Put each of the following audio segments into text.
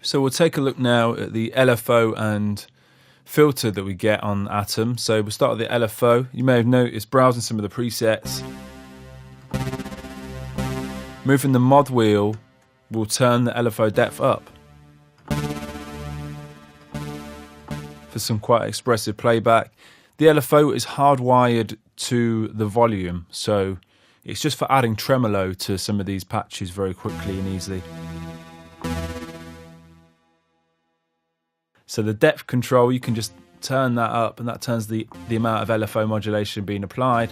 So we'll take a look now at the LFO and filter that we get on Atom. So we'll start with the LFO. You may have noticed browsing some of the presets. Moving the mod wheel will turn the LFO depth up for some quite expressive playback. The LFO is hardwired to the volume, so it's just for adding tremolo to some of these patches very quickly and easily. So the depth control, you can just turn that up, and that turns the amount of LFO modulation being applied.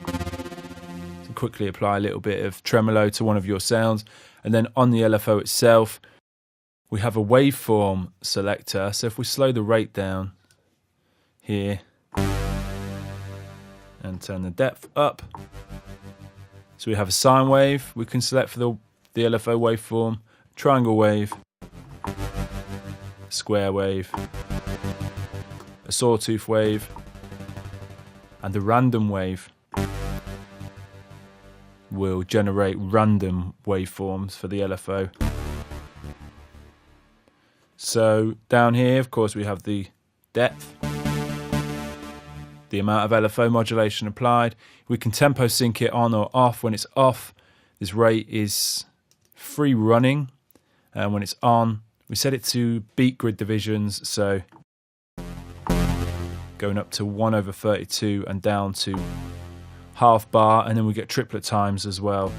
So quickly apply a little bit of tremolo to one of your sounds. And then on the LFO itself, we have a waveform selector. So if we slow the rate down here and turn the depth up, so we have a sine wave we can select for the LFO waveform, triangle wave, square wave, a sawtooth wave, and the random wave will generate random waveforms for the LFO. So down here, of course, we have the depth, the amount of LFO modulation applied. We can tempo sync it on or off. When it's off, this rate is free running, and when it's on, we set it to beat grid divisions, so going up to 1/32 and down to half bar, and then we get triplet times as well.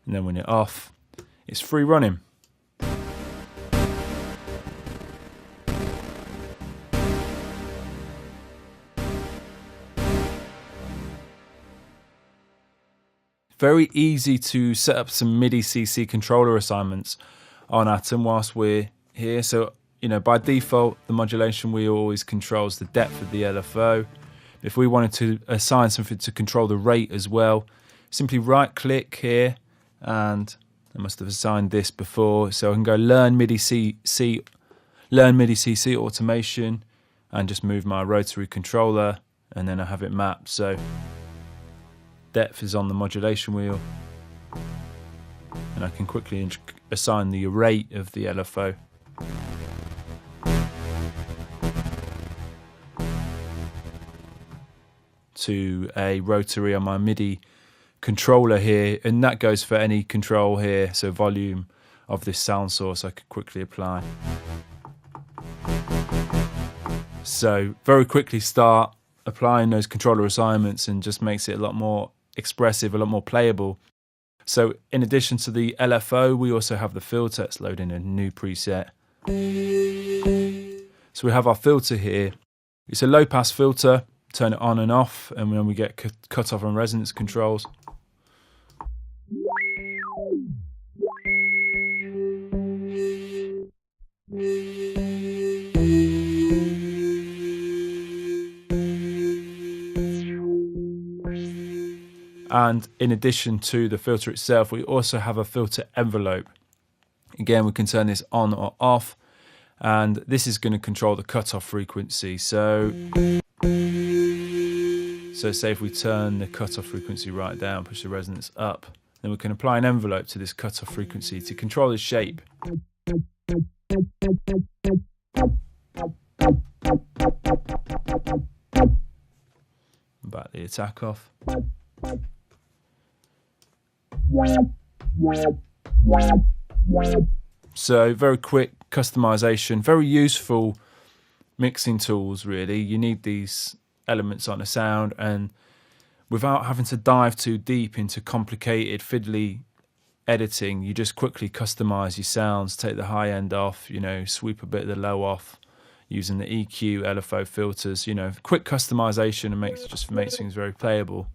And then when it's off, it's free running. Very easy to set up some MIDI CC controller assignments on Atom whilst we're here. So, by default, the modulation wheel always controls the depth of the LFO. If we wanted to assign something to control the rate as well, simply right click here, and I must have assigned this before. So I can go learn MIDI CC automation and just move my rotary controller, and then I have it mapped. So depth is on the modulation wheel, and I can quickly assign the rate of the LFO. To a rotary on my MIDI controller here, and that goes for any control here, so volume of this sound source I could quickly apply. So very quickly start applying those controller assignments, and just makes it a lot more expressive, a lot more playable. So in addition to the LFO, we also have the filter. Let's load in a new preset. So we have our filter here. It's a low pass filter. Turn it on and off, and then we get cut off and resonance controls. And in addition to the filter itself, we also have a filter envelope. Again, we can turn this on or off, and this is going to control the cutoff frequency. So say if we turn the cutoff frequency right down, push the resonance up, then we can apply an envelope to this cutoff frequency to control the shape. Back the attack off. So very quick customization, very useful mixing tools really. You need these elements on a sound, and without having to dive too deep into complicated fiddly editing, you just quickly customize your sounds, take the high end off, sweep a bit of the low off using the EQ, LFO filters, quick customization, and makes things very playable.